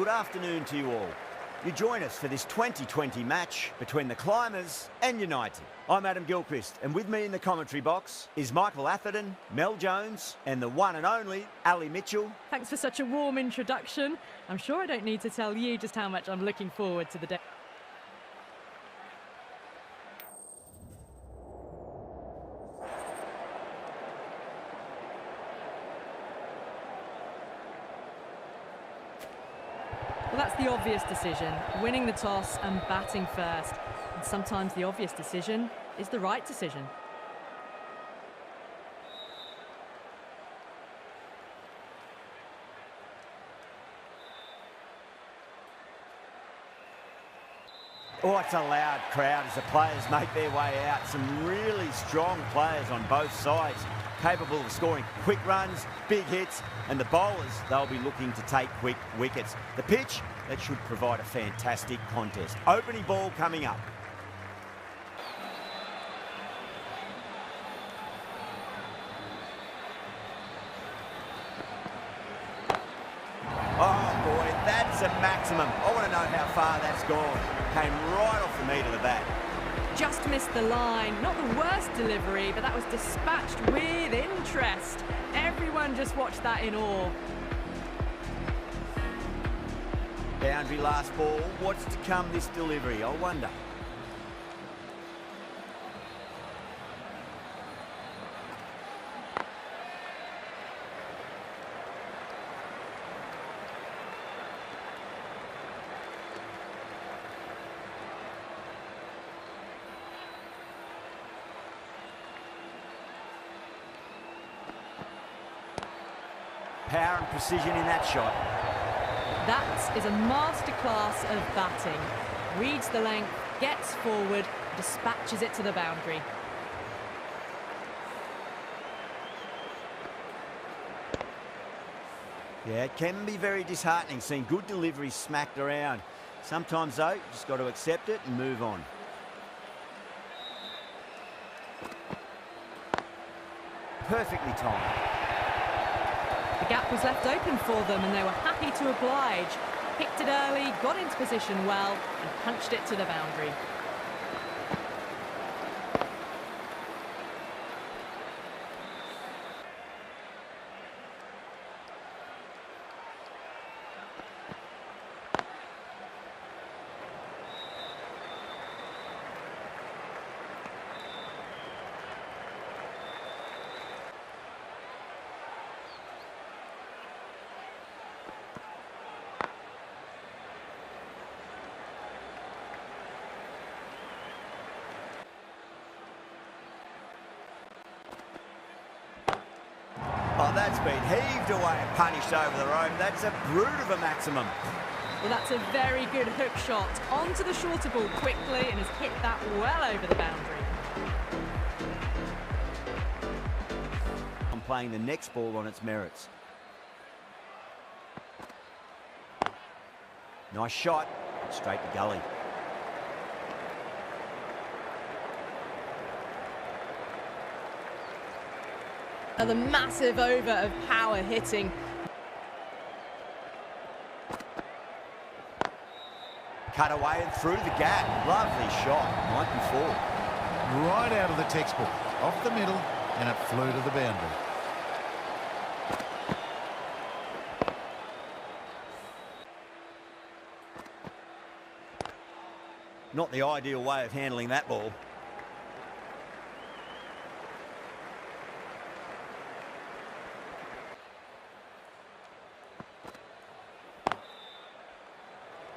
good afternoon to you all. You join us for this 2020 match between the Climbers and United. I'm Adam Gilchrist, and with me in the commentary box is Michael Atherton, Mel Jones, and the one and only Ali Mitchell. Thanks for such a warm introduction. I'm sure I don't need to tell you just how much I'm looking forward to the day. Well, that's the obvious decision, winning the toss and batting first. And sometimes the obvious decision is the right decision. Oh, it's a loud crowd as the players make their way out. Some really strong players on both sides, capable of scoring quick runs, big hits, and the bowlers, they'll be looking to take quick wickets. The pitch, that should provide a fantastic contest. Opening ball coming up. Oh boy, that's a maximum. I want to know how far that's gone. Came right off the meat of the bat. Just missed the line. Not the worst delivery, but that was dispatched with interest. Everyone just watched that in awe. Boundary last ball. What's to come this delivery, I wonder. Power and precision in that shot. That is a masterclass of batting. Reads the length, gets forward, dispatches it to the boundary. Yeah, it can be very disheartening seeing good deliveries smacked around. Sometimes, though, you just got to accept it and move on. Perfectly timed. The gap was left open for them and they were happy to oblige. Picked it early, got into position well and punched it to the boundary. Oh, that's been heaved away and punished over the rope. That's a brute of a maximum. Well, that's a very good hook shot. Onto the shorter ball quickly and has hit that well over the boundary. I'm playing the next ball on its merits. Nice shot. Straight to gully. The massive over of power hitting. Cut away and through the gap. Lovely shot. Might be four. Right out of the textbook. Off the middle, and it flew to the boundary. Not the ideal way of handling that ball.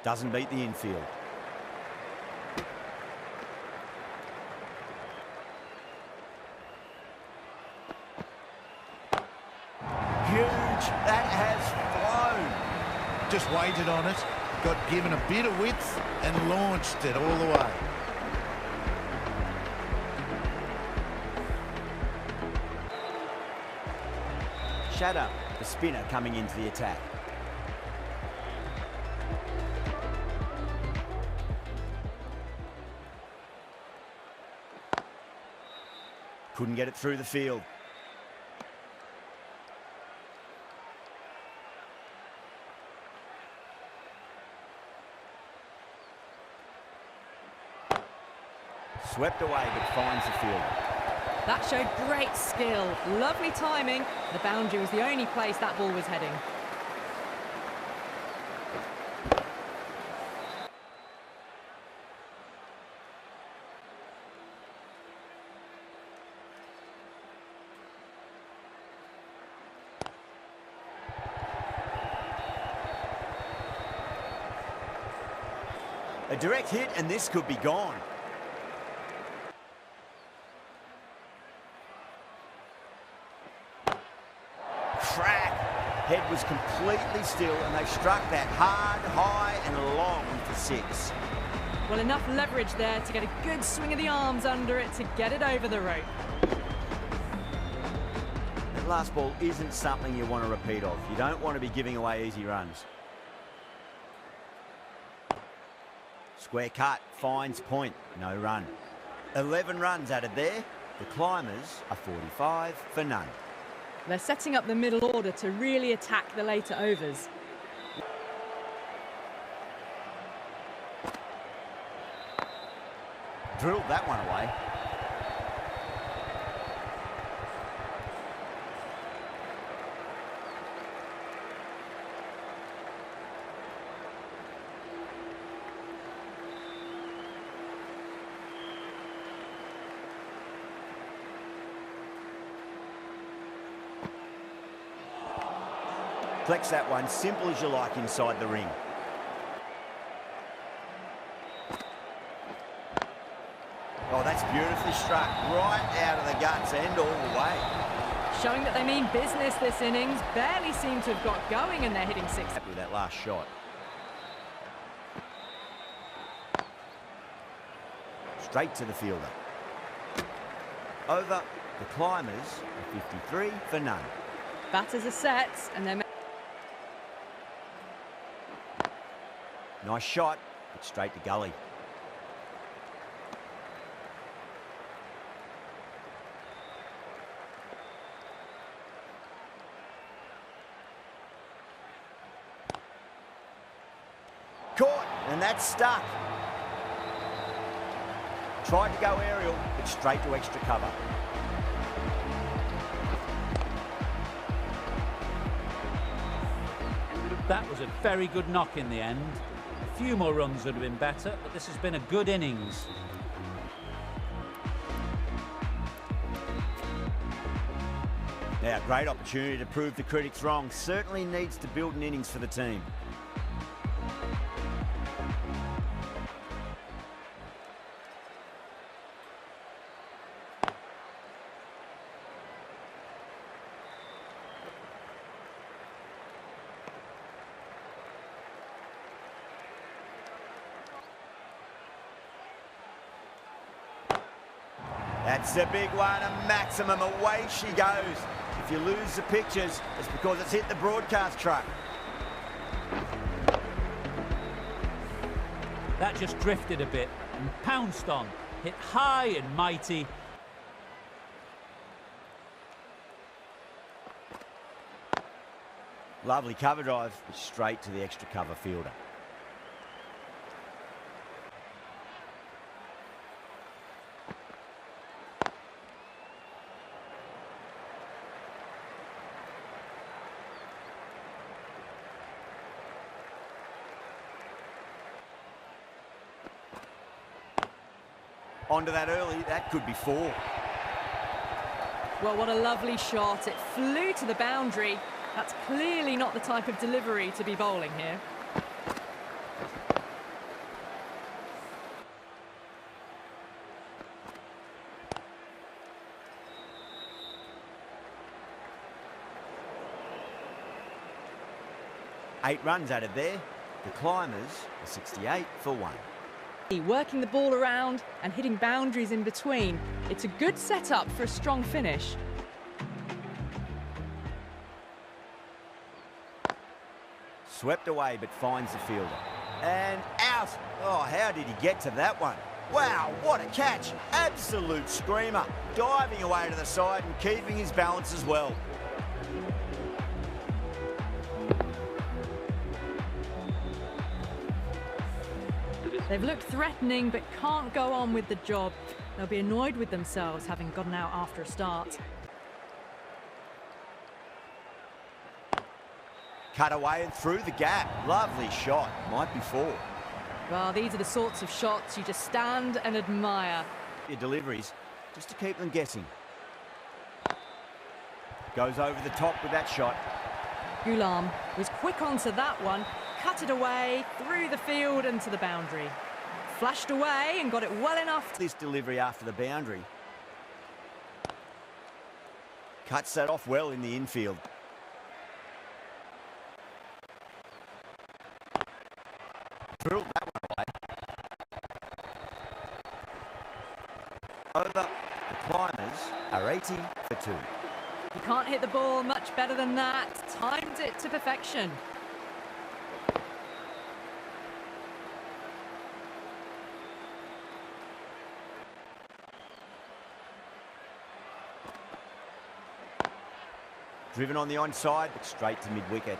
Doesn't beat the infield. Huge. That has flown. Just waited on it, got given a bit of width and launched it all the way. Shadow, the spinner, coming into the attack. Couldn't get it through the field. Swept away but finds the fielder. That showed great skill, lovely timing. The boundary was the only place that ball was heading. A direct hit and this could be gone. Crack. Head was completely still and they struck that hard, high and long for 6. Well, enough leverage there to get a good swing of the arms under it to get it over the rope. That last ball isn't something you want to repeat of. You don't want to be giving away easy runs. Square cut, finds point, no run. 11 runs added there. The Climbers are 45 for none. They're setting up the middle order to really attack the later overs. Drilled that one away. Flex that one, simple as you like inside the ring. Oh, that's beautifully struck, right out of the guts and all the way. Showing that they mean business this innings, barely seem to have got going and they're hitting 6. Happy with that last shot. Straight to the fielder. Over, the Climbers are 53 for none. Batters are set and they're... Nice shot, but straight to gully. Caught, and that's stuck. Tried to go aerial, but straight to extra cover. That was a very good knock in the end. A few more runs would have been better, but this has been a good innings. Now, great opportunity to prove the critics wrong. Certainly needs to build an innings for the team. That's a big one, a maximum. Away she goes. If you lose the pictures, it's because it's hit the broadcast truck. That just drifted a bit and pounced on. Hit high and mighty. Lovely cover drive, straight to the extra cover fielder. Onto that early, that could be 4. Well, what a lovely shot. It flew to the boundary. That's clearly not the type of delivery to be bowling here. Eight runs added there. The Climbers are 68 for 1. Working the ball around and hitting boundaries in between. It's a good setup for a strong finish. Swept away but finds the fielder. And out. Oh, how did he get to that one? Wow, what a catch. Absolute screamer. Diving away to the side and keeping his balance as well. They've looked threatening but can't go on with the job. They'll be annoyed with themselves having gotten out after a start. Cut away and through the gap. Lovely shot. Might be 4. Well, these are the sorts of shots you just stand and admire. Your deliveries, just to keep them guessing. Goes over the top with that shot. Ghulam was quick onto that one, cut it away, through the field and to the boundary. Flashed away and got it well enough. This delivery after the boundary. Cuts that off well in the infield. Drilled that one away. Over. The Climbers are 80 for 2. You can't hit the ball much better than that. Timed it to perfection. Driven on the onside, but straight to mid-wicket.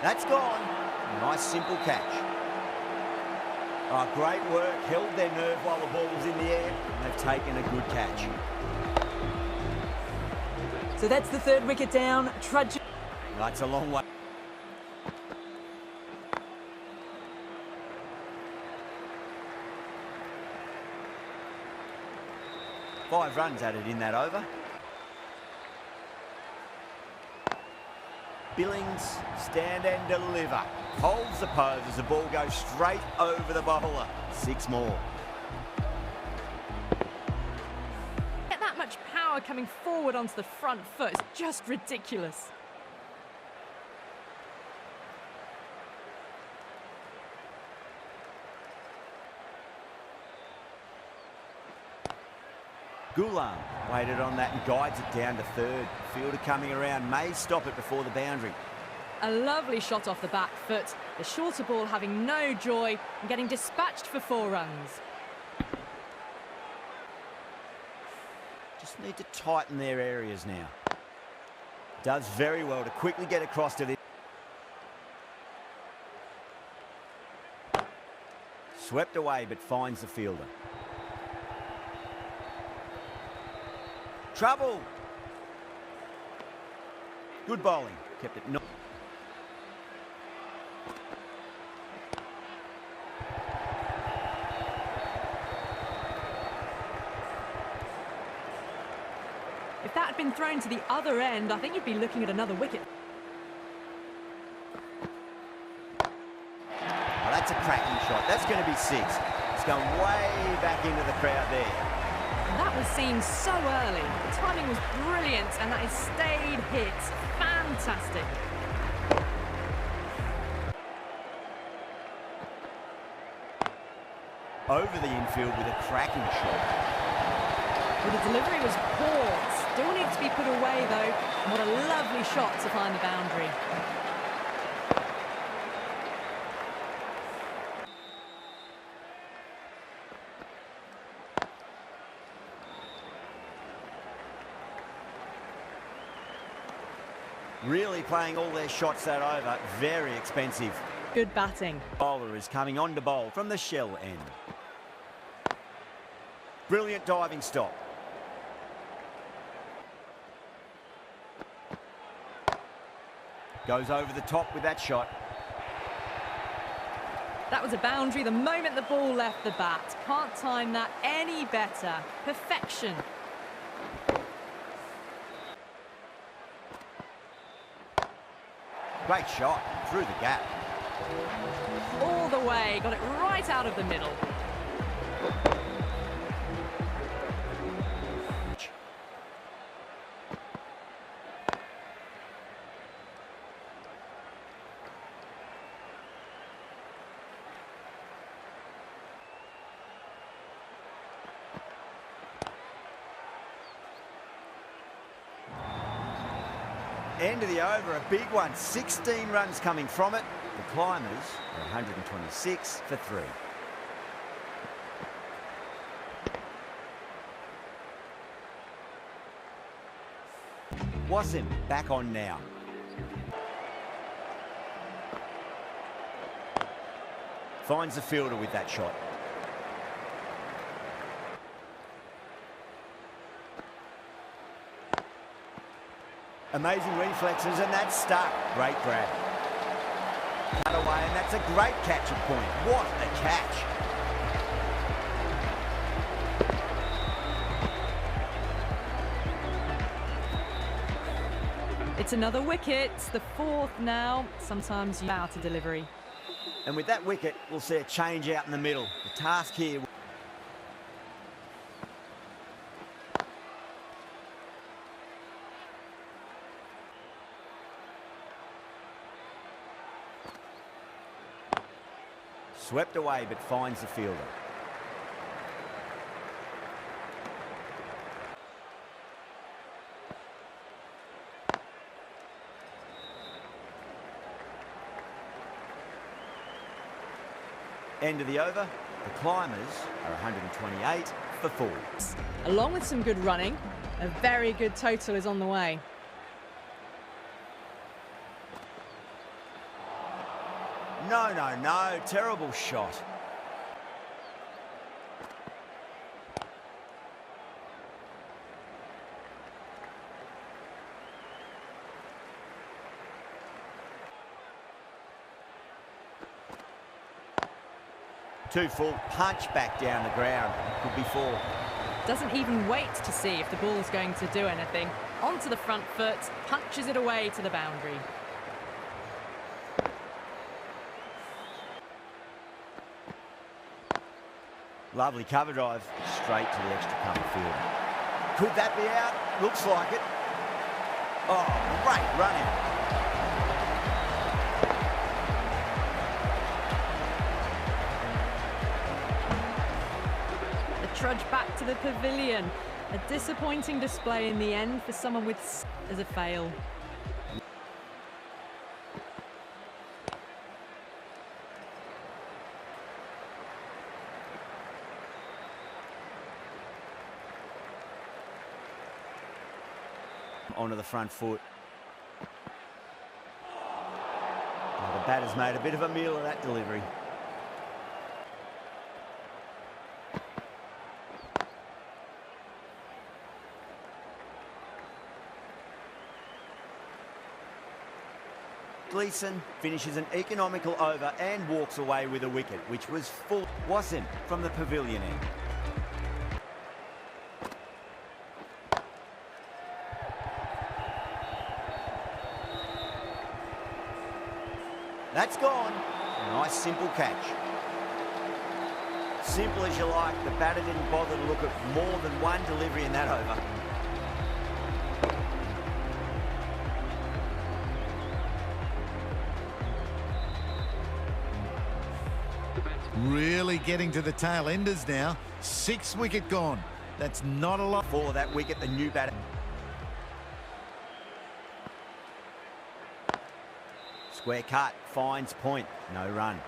That's gone. Nice simple catch. Oh, great work. Held their nerve while the ball was in the air. And they've taken a good catch. So that's the 3rd wicket down. Trudging. That's a long way. Five runs added in that over. Billings, stand and deliver. Holds the pose as the ball goes straight over the bowler. 6 more. Get that much power coming forward onto the front foot. It's just ridiculous. Ghulam waited on that and guides it down to 3rd. Fielder coming around, may stop it before the boundary. A lovely shot off the back foot. The shorter ball having no joy and getting dispatched for 4 runs. Just need to tighten their areas now. Does very well to quickly get across to this. Swept away but finds the fielder. Trouble. Good bowling. Kept it. If that had been thrown to the other end, I think you'd be looking at another wicket. Oh, that's a cracking shot. That's going to be 6. It's going way back into the crowd there. That was seen so early. The timing was brilliant and that is stayed hit. Fantastic. Over the infield with a cracking shot. Well, the delivery was poor. Still needs to be put away though. And what a lovely shot to find the boundary. Really playing all their shots that over. Very expensive. Good batting. Bowler is coming on to bowl from the shell end. Brilliant diving stop. Goes over the top with that shot. That was a boundary the moment the ball left the bat. Can't time that any better. Perfection. Great shot through the gap. All the way, got it right out of the middle. End of the over, a big one. 16 runs coming from it. The Climbers are 126 for 3. Wassim back on now. Finds the fielder with that shot. Amazing reflexes, and that's stuck. Great grab. Cut away, and that's a great catch at point. What a catch. It's another wicket. It's the 4th now. Sometimes you out a delivery. And with that wicket, we'll see a change out in the middle. The task here... Swept away, but finds the fielder. End of the over. The Climbers are 128 for 4. Along with some good running, a very good total is on the way. No, no, no. Terrible shot. Too full. Punch back down the ground. Could be 4. Doesn't even wait to see if the ball's going to do anything. Onto the front foot, punches it away to the boundary. Lovely cover drive, straight to the extra cover field. Could that be out? Looks like it. Oh, great running. The trudge back to the pavilion. A disappointing display in the end for someone with as a fail. Onto the front foot. Oh, the batter's made a bit of a meal of that delivery. Gleeson finishes an economical over and walks away with a wicket, which was full. Wassim from the pavilion end. That's gone. A nice simple catch. Simple as you like. The batter didn't bother to look at more than one delivery in that over. Really getting to the tail enders now. 6 wicket gone. That's not a lot. For that wicket, the new batter. Square cut, finds point, no run.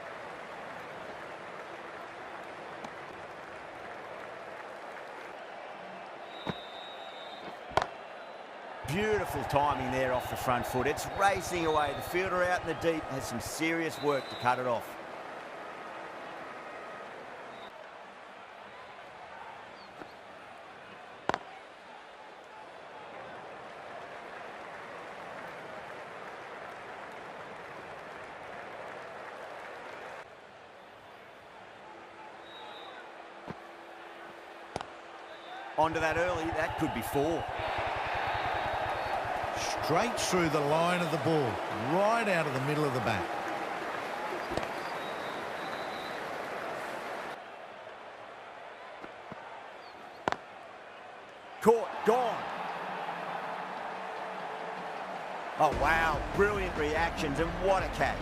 Beautiful timing there off the front foot. It's racing away. The fielder out in the deep has some serious work to cut it off. Onto that early, that could be 4. Straight through the line of the ball, right out of the middle of the bat. Caught, gone. Oh, wow, brilliant reactions, and what a catch.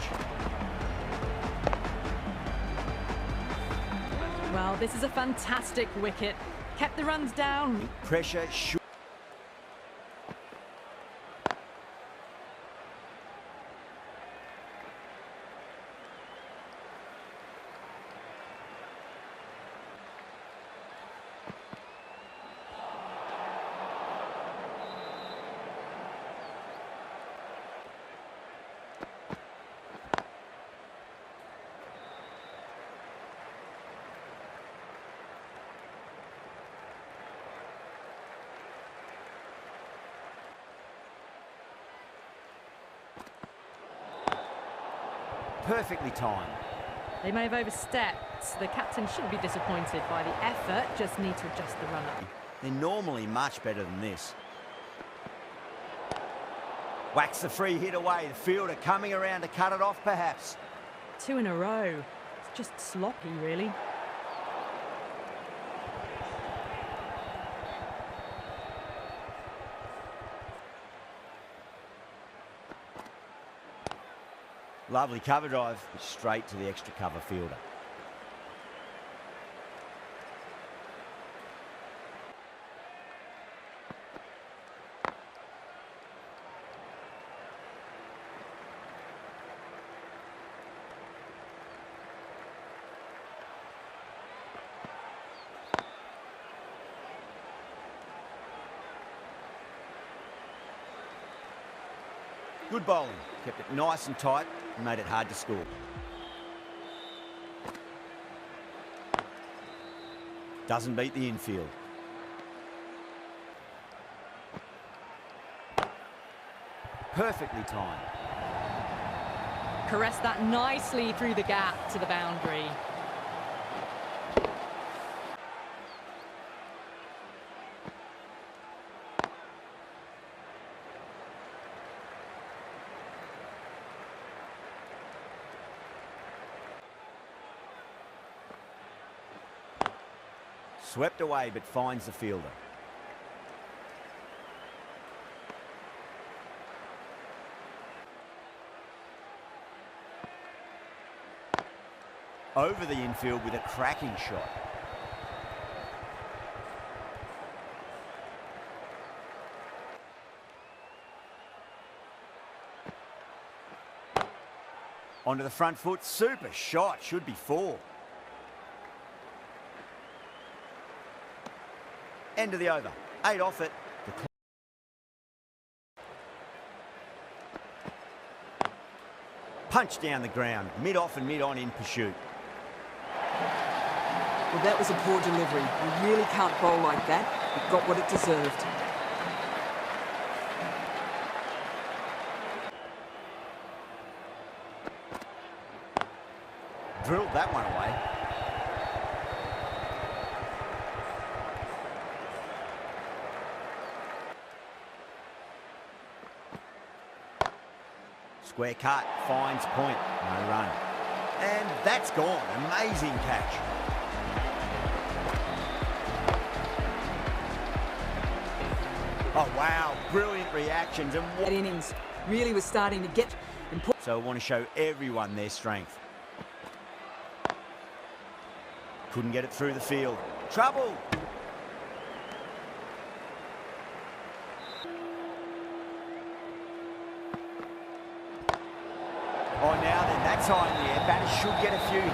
Well, this is a fantastic wicket. Kept the runs down. Pressure should. perfectly timed. They may have overstepped. The captain shouldn't be disappointed by the effort, just need to adjust the run-up. They're normally much better than this. Whacks the free hit away. The fielder coming around to cut it off, perhaps. 2 in a row. It's just sloppy, really. Lovely cover drive, straight to the extra cover fielder. Good bowling, kept it nice and tight and made it hard to score. Doesn't beat the infield. Perfectly timed. Caressed that nicely through the gap to the boundary. Swept away, but finds the fielder. Over the infield with a cracking shot. Onto the front foot, super shot, should be 4. End of the over. 8 off it. Punch down the ground. Mid-off and mid-on in pursuit. Well, that was a poor delivery. You really can't bowl like that. It got what it deserved. Drilled that one away. Square cut, finds point, no run. And that's gone, amazing catch. Oh wow, brilliant reactions. And That innings really was starting to get important. so I want to show everyone their strength. Couldn't get it through the field. Trouble! Oh, now then, that time there, batters should get a few here.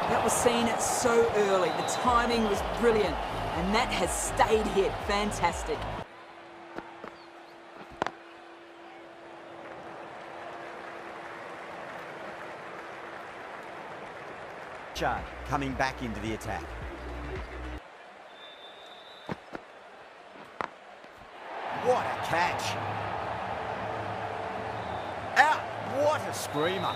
That was seen so early. The timing was brilliant. And that has stayed hit. Fantastic. Chad coming back into the attack. What a catch. Out. What a screamer.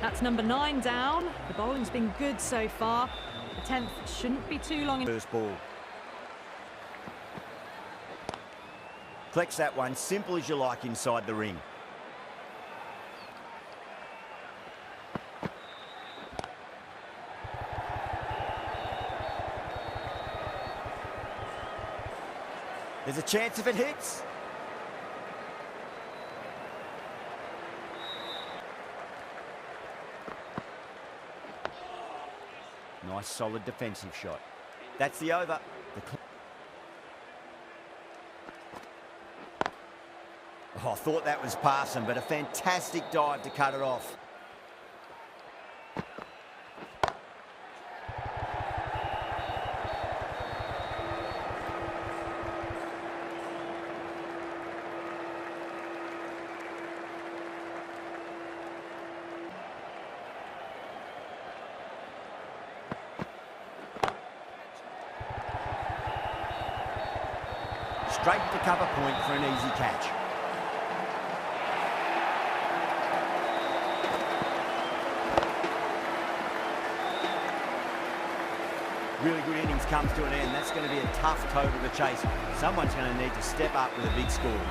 That's number 9 down. The bowling's been good so far. The 10th shouldn't be too long. First ball. Collects that one, simple as you like inside the ring. There's a chance if it hits. Nice solid defensive shot. That's the over. Oh, I thought that was passing, but a fantastic dive to cut it off. Straight to cover point for an easy catch. really good innings comes to an end. That's going to be a tough total to chase. Someone's going to need to step up with a big score.